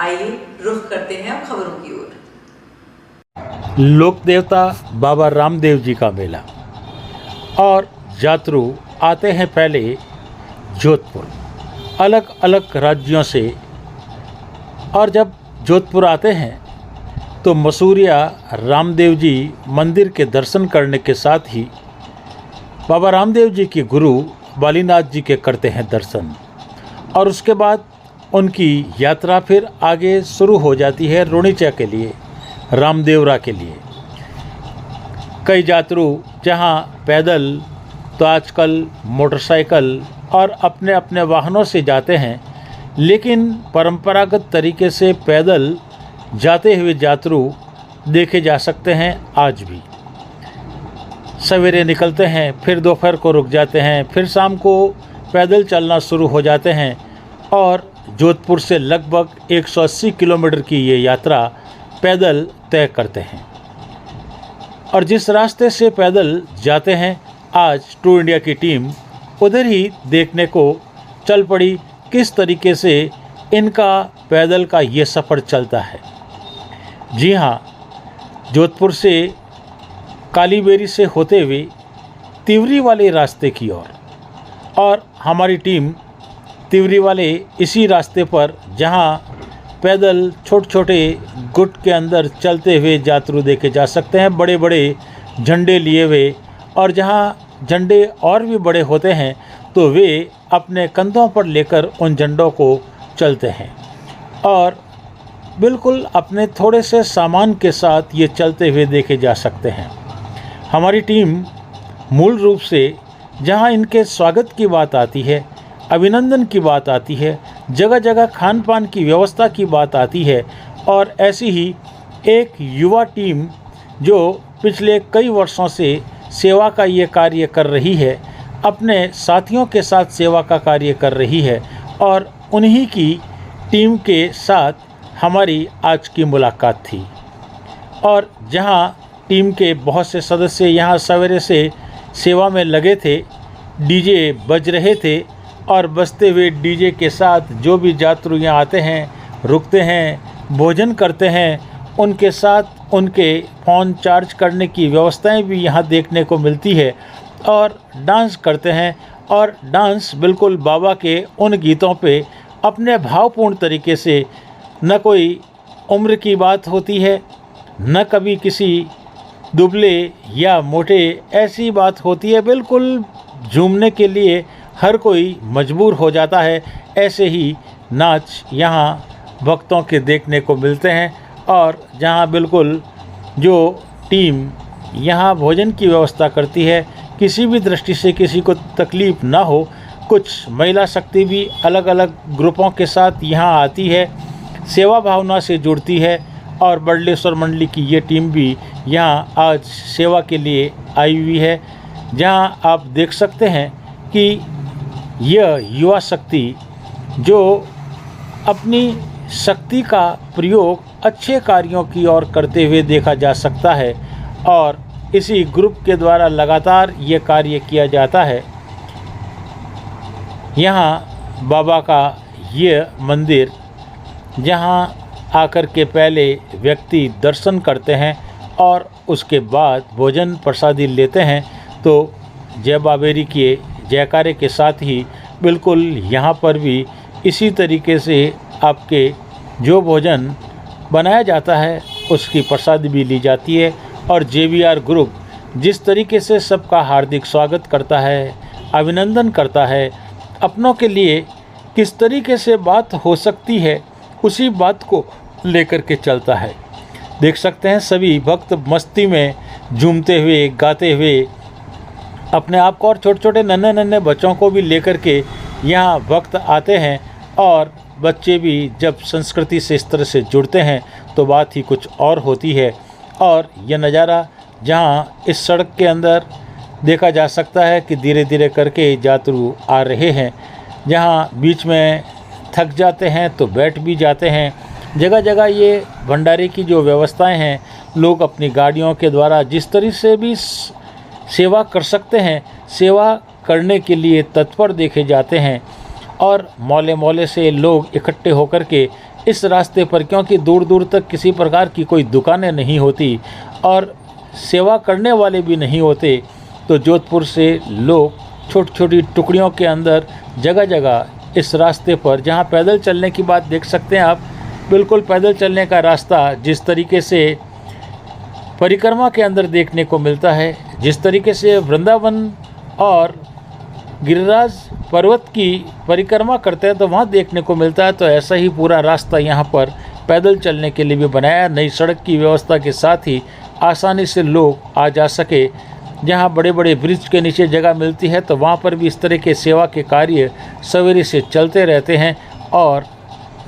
आइए रुख करते हैं अब खबरों की ओर। लोक देवता बाबा रामदेव जी का मेला और यात्रु आते हैं पहले जोधपुर अलग अलग राज्यों से, और जब जोधपुर आते हैं तो मसूरिया रामदेव जी मंदिर के दर्शन करने के साथ ही बाबा रामदेव जी के गुरु बालीनाथ जी के करते हैं दर्शन, और उसके बाद उनकी यात्रा फिर आगे शुरू हो जाती है रुणिचा के लिए, रामदेवरा के लिए। कई यात्रु जहां पैदल तो आजकल मोटरसाइकिल और अपने अपने वाहनों से जाते हैं, लेकिन परंपरागत तरीके से पैदल जाते हुए यात्रु देखे जा सकते हैं आज भी। सवेरे निकलते हैं, फिर दोपहर को रुक जाते हैं, फिर शाम को पैदल चलना शुरू हो जाते हैं, और जोधपुर से लगभग 180 किलोमीटर की ये यात्रा पैदल तय करते हैं। और जिस रास्ते से पैदल जाते हैं, आज टूर इंडिया की टीम उधर ही देखने को चल पड़ी किस तरीके से इनका पैदल का ये सफ़र चलता है। जी हाँ, जोधपुर से कालीबेरी से होते हुए तिवरी वाले रास्ते की ओर, और हमारी टीम तिवरी वाले इसी रास्ते पर जहां पैदल छोटे छोटे गुट के अंदर चलते हुए यात्रु देखे जा सकते हैं, बड़े बड़े झंडे लिए हुए, और जहां झंडे और भी बड़े होते हैं तो वे अपने कंधों पर लेकर उन झंडों को चलते हैं, और बिल्कुल अपने थोड़े से सामान के साथ ये चलते हुए देखे जा सकते हैं। हमारी टीम मूल रूप से जहां इनके स्वागत की बात आती है, अभिनंदन की बात आती है, जगह जगह खान पान की व्यवस्था की बात आती है, और ऐसी ही एक युवा टीम जो पिछले कई वर्षों से सेवा का ये कार्य कर रही है, अपने साथियों के साथ सेवा का कार्य कर रही है, और उन्हीं की टीम के साथ हमारी आज की मुलाकात थी। और जहां टीम के बहुत से सदस्य यहाँ सवेरे से सेवा में लगे थे, डीजे बज रहे थे, और बजते हुए डीजे के साथ जो भी यात्रु यहाँ आते हैं, रुकते हैं, भोजन करते हैं, उनके साथ उनके फ़ोन चार्ज करने की व्यवस्थाएं भी यहाँ देखने को मिलती है, और डांस करते हैं। और डांस बिल्कुल बाबा के उन गीतों पे अपने भावपूर्ण तरीके से, न कोई उम्र की बात होती है, न कभी किसी दुबले या मोटे ऐसी बात होती है, बिल्कुल झूमने के लिए हर कोई मजबूर हो जाता है। ऐसे ही नाच यहाँ भक्तों के देखने को मिलते हैं, और जहाँ बिल्कुल जो टीम यहाँ भोजन की व्यवस्था करती है, किसी भी दृष्टि से किसी को तकलीफ़ ना हो, कुछ महिला शक्ति भी अलग अलग ग्रुपों के साथ यहाँ आती है, सेवा भावना से जुड़ती है, और बड़लेश्वर मंडली की ये टीम भी यहाँ आज सेवा के लिए आई हुई है। जहाँ आप देख सकते हैं कि यह युवा शक्ति जो अपनी शक्ति का प्रयोग अच्छे कार्यों की ओर करते हुए देखा जा सकता है, और इसी ग्रुप के द्वारा लगातार ये कार्य किया जाता है। यहाँ बाबा का ये मंदिर, जहाँ आकर के पहले व्यक्ति दर्शन करते हैं और उसके बाद भोजन प्रसादी लेते हैं, तो जय बाबेरी के जयकारे के साथ ही बिल्कुल यहाँ पर भी इसी तरीके से आपके जो भोजन बनाया जाता है उसकी प्रसादी भी ली जाती है। और JVR ग्रुप जिस तरीके से सबका हार्दिक स्वागत करता है, अभिनंदन करता है, अपनों के लिए किस तरीके से बात हो सकती है उसी बात को लेकर के चलता है। देख सकते हैं सभी भक्त मस्ती में झूमते हुए, गाते हुए अपने आप को, और छोटे छोटे नन्हे नन्हे बच्चों को भी लेकर के यहाँ भक्त आते हैं। और बच्चे भी जब संस्कृति से इस तरह से जुड़ते हैं तो बात ही कुछ और होती है। और यह नज़ारा जहाँ इस सड़क के अंदर देखा जा सकता है कि धीरे धीरे करके यात्रु आ रहे हैं, जहाँ बीच में थक जाते हैं तो बैठ भी जाते हैं। जगह जगह ये भंडारे की जो व्यवस्थाएं हैं, लोग अपनी गाड़ियों के द्वारा जिस तरह से भी सेवा कर सकते हैं, सेवा करने के लिए तत्पर देखे जाते हैं। और मोहल्ले मोहल्ले से लोग इकट्ठे होकर के इस रास्ते पर, क्योंकि दूर दूर तक किसी प्रकार की कोई दुकानें नहीं होती और सेवा करने वाले भी नहीं होते, तो जोधपुर से लोग छोटी छोटी टुकड़ियों के अंदर जगह जगह इस रास्ते पर, जहाँ पैदल चलने की बात देख सकते हैं आप, बिल्कुल पैदल चलने का रास्ता जिस तरीके से परिक्रमा के अंदर देखने को मिलता है, जिस तरीके से वृंदावन और गिरिराज पर्वत की परिक्रमा करते हैं तो वहाँ देखने को मिलता है, तो ऐसा ही पूरा रास्ता यहाँ पर पैदल चलने के लिए भी बनाया। नई सड़क की व्यवस्था के साथ ही आसानी से लोग आ जा सके। जहाँ बड़े बड़े ब्रिज के नीचे जगह मिलती है तो वहाँ पर भी इस तरह के सेवा के कार्य सवेरे से चलते रहते हैं और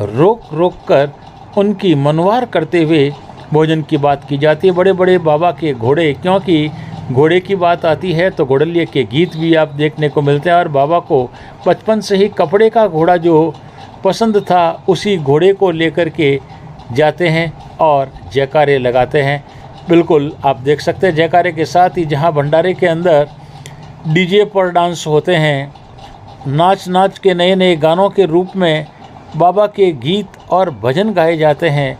रोक रोक कर उनकी मनवार करते हुए भोजन की बात की जाती है। बड़े बड़े बाबा के घोड़े, क्योंकि घोड़े की बात आती है तो घोड़लिए के गीत भी आप देखने को मिलते हैं और बाबा को बचपन से ही कपड़े का घोड़ा जो पसंद था उसी घोड़े को लेकर के जाते हैं और जयकारे लगाते हैं। बिल्कुल आप देख सकते हैं जयकारे के साथ ही जहां भंडारे के अंदर डीजे पर डांस होते हैं, नाच नाच के नए नए गानों के रूप में बाबा के गीत और भजन गाए जाते हैं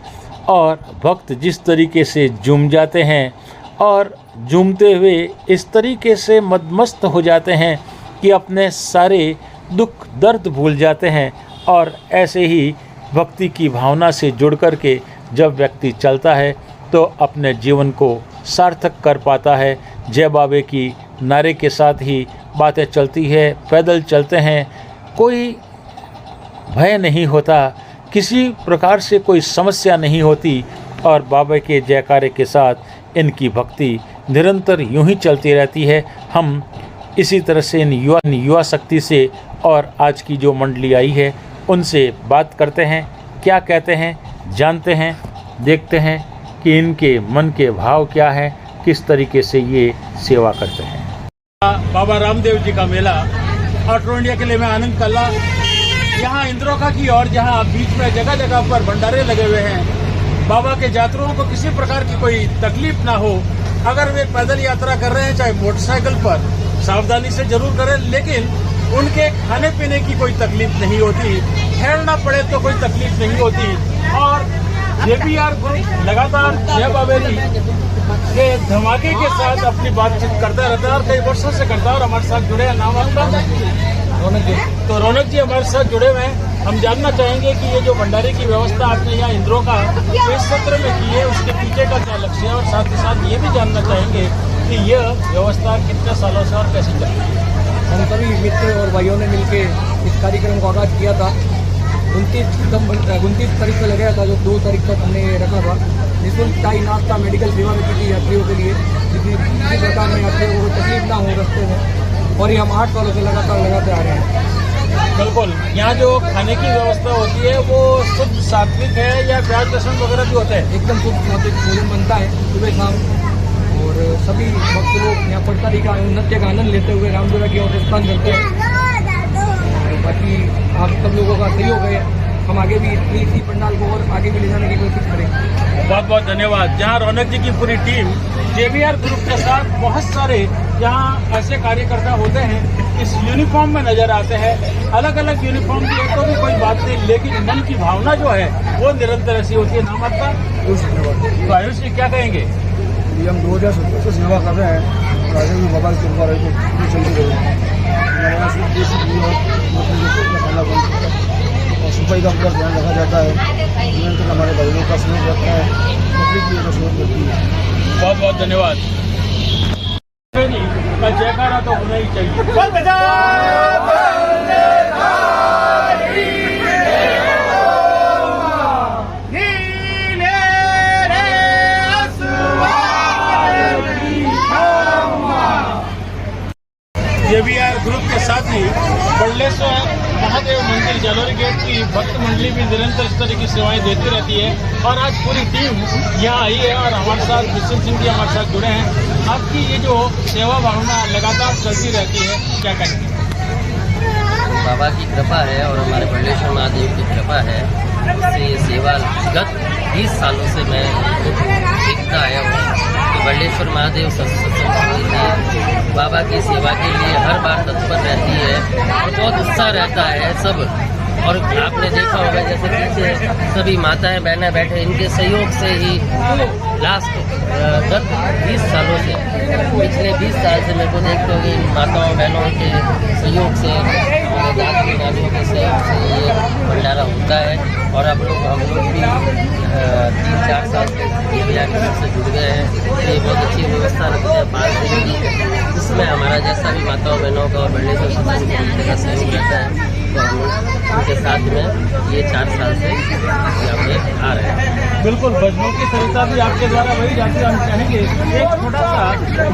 और भक्त जिस तरीके से झूम जाते हैं और झूमते हुए इस तरीके से मदमस्त हो जाते हैं कि अपने सारे दुख दर्द भूल जाते हैं और ऐसे ही भक्ति की भावना से जुड़ कर के जब व्यक्ति चलता है तो अपने जीवन को सार्थक कर पाता है। जय बाबे की नारे के साथ ही बातें चलती है, पैदल चलते हैं, कोई भय नहीं होता, किसी प्रकार से कोई समस्या नहीं होती और बाबा के जयकारे के साथ इनकी भक्ति निरंतर यूं ही चलती रहती है। हम इसी तरह से इन युवा शक्ति से और आज की जो मंडली आई है उनसे बात करते हैं, क्या कहते हैं, जानते हैं, देखते हैं कि इनके मन के भाव क्या है, किस तरीके से ये सेवा करते हैं। बाबा रामदेव जी का मेला ऑटो इंडिया के लिए मैं आनंद कल्ला। यहाँ इंद्रोका की और जहाँ बीच में जगह जगह पर भंडारे लगे हुए हैं, बाबा के यात्रियों को किसी प्रकार की कोई तकलीफ ना हो। अगर वे पैदल यात्रा कर रहे हैं चाहे मोटरसाइकिल पर, सावधानी से जरूर करें, लेकिन उनके खाने पीने की कोई तकलीफ नहीं होती, ठहरना पड़े तो कोई तकलीफ नहीं होती। और JBR ग्रुप लगातार जय बाबेरी के धमाके के साथ अपनी बातचीत करता रहता है और कई वर्षों से करता है और हमारे साथ जुड़े हैं। नाम आपका? रौनक जी। तो रौनक जी हमारे साथ जुड़े हुए हैं। हम जानना चाहेंगे कि ये जो भंडारे की व्यवस्था आपने यहाँ इंद्रों का इस सत्र में की है, उसके पीछे का क्या लक्ष्य है, और साथ ही साथ ये भी जानना चाहेंगे कि यह व्यवस्था कितने सालों से और कैसे चल रही है। हम सभी मित्र और भाइयों ने मिलकर इस कार्यक्रम को आगाज किया था। 29 तारीख को लगाया था, जो 2 तारीख तक हमने रखा था। निःशुल्क चाय नाश्ता मेडिकल सेवा भी की थी यात्रियों के लिए, किसी प्रकार में यात्रियों को तकलीफ ना हो रास्ते में, और ये हम 8 सालों से लगातार लगाते आ रहे हैं। बिल्कुल, यहाँ जो खाने की व्यवस्था होती है वो शुद्ध सात्विक है या प्याज लहसुन वगैरह भी होता है? एकदम शुद्ध सात्विक भोजन बनता है सुबह शाम, और सभी भक्त लोग यहाँ प्रसादी का नृत्य का आनंद लेते हुए रामदेवरा की ओर प्रस्थान करते हैं। बाकी आप सब लोगों का सहयोग है, हम आगे भी इसी पंडाल को और आगे भी ले जाने की कोशिश करें। बहुत बहुत धन्यवाद। जहाँ रौनक जी की पूरी टीम JBR ग्रुप के साथ बहुत सारे जहाँ ऐसे कार्यकर्ता होते हैं इस यूनिफॉर्म में नजर आते हैं। अलग अलग यूनिफॉर्म की तो भी कोई बात नहीं, लेकिन मन की भावना जो है वो निरंतर ऐसी होती है। नाम आपका? तो आयुष जी क्या कहेंगे? ये हम 2017 से सेवा कर रहे हैं और आगे भी बाबा की कृपा रही तो चलती रहेगी। हमारे यहाँ सिर्फ देसी और सफाई का पूरा ध्यान रखा जाता है। निरंतर हमारे भाइयों का सहयोग रहता है, पब्लिक भी सहयोग करती है। बहुत बहुत धन्यवाद। जयकारा तो होना ही चाहिए। JBR ग्रुप के साथ ही बल्लेश्वर महादेव मंदिर जालोरी गेट की भक्त मंडली भी निरंतर इस तरह की सेवाएं देती रहती है और आज पूरी टीम यहाँ आई है और हमारे साथ विष्णु सिंह जी हमारे साथ जुड़े हैं। आपकी ये जो सेवा भावना लगातार चलती रहती है, क्या कहेंगे? बाबा की कृपा है और हमारे बल्लेश्वर महादेव की कृपा है, इससे ये सेवा गत 20 सालों से मैं देखता आया हूँ। तो बल्लेश्वर महादेव सत्संग बाबा की सेवा के लिए हर बार तत्पर रहती है और बहुत उत्साह रहता है। सब और आपने देखा होगा जैसे पीछे सभी माताएं बहनें बैठे, इनके सहयोग से ही लास्ट गत 20 सालों से, पिछले 20 साल से मेरे को देखते होंगे इन माताओं बहनों के सहयोग से, हमारे दादी नानियों के सहयोग से ये भंडारा होता है। और हम लोग भी 3-4 साल से ये से जुड़ गए हैं। तो ये बहुत अच्छी व्यवस्था रखते हैं 5 दिन की, जिसमें हमारा जैसा भी माताओं बहनों का और बल्लेश्वर सत्संग का सहयोग रहता है। तो हम उनके साथ में ये 4 साल से यहाँ पे आ रहे हैं। बिल्कुल, भजनों की सरिता भी आपके द्वारा वही जाती है। हम चाहेंगे एक छोटा सा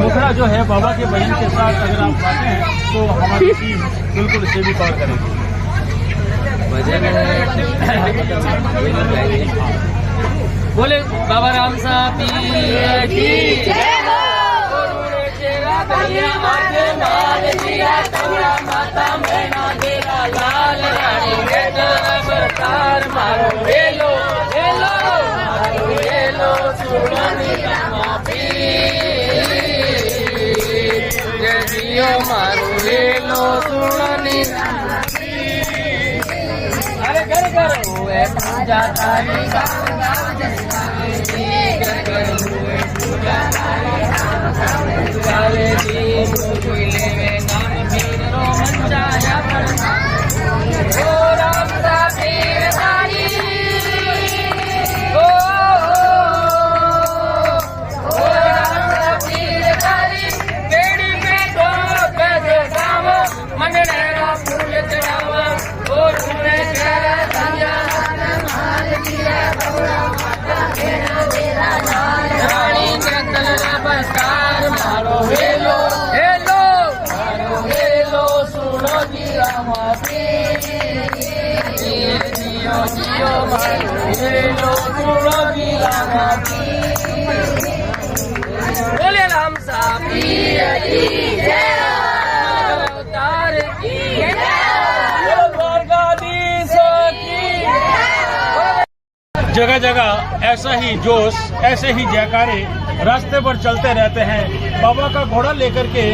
मुखड़ा जो है बाबा के भजन के साथ अगर आप चाहते हैं तो हमारी टीम बिल्कुल इसे भी कवर करेगी। भजन बोले बाबा राम साहब की जय हो। माता मैना तेरा लाल रानी बरकार मारो हेलो हेलो मारो हेलो सुनानी माफी जय जियो मारो हेलो सुनानी। अरे घर घर हुए पूजा तारी काले दिन लेवे नाम पीर रो मंचाया ओ राम दा पीर तारी ओ राम दा पीर तारी बेड़ी में दो पैसे गावो मनने रा फूल चढ़ावा ओ सुने चेहरा संजा माल दिया बौड़ा माता तेरा तेरा रानी जगदल नमस्कार मारो हेलो हेलो मारो हेलो सुनो जी रामापी जियो जियो मारो हेलो सुनो जी रामापी बोले राम साहब की जय अवतार की जय द्वारकाधीश की जगह जगह ऐसा ही जोश, ऐसे ही जयकारे रास्ते पर चलते रहते हैं। बाबा का घोड़ा लेकर के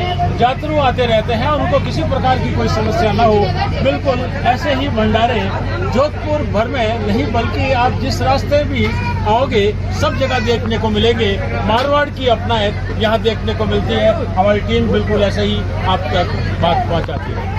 यात्रु आते रहते हैं और उनको किसी प्रकार की कोई समस्या ना हो। बिल्कुल ऐसे ही भंडारे जोधपुर भर में नहीं बल्कि आप जिस रास्ते भी आओगे सब जगह देखने को मिलेंगे। मारवाड़ की अपनायत यहाँ देखने को मिलती है। हमारी टीम बिल्कुल ऐसे ही आप तक बात पहुँचाती है।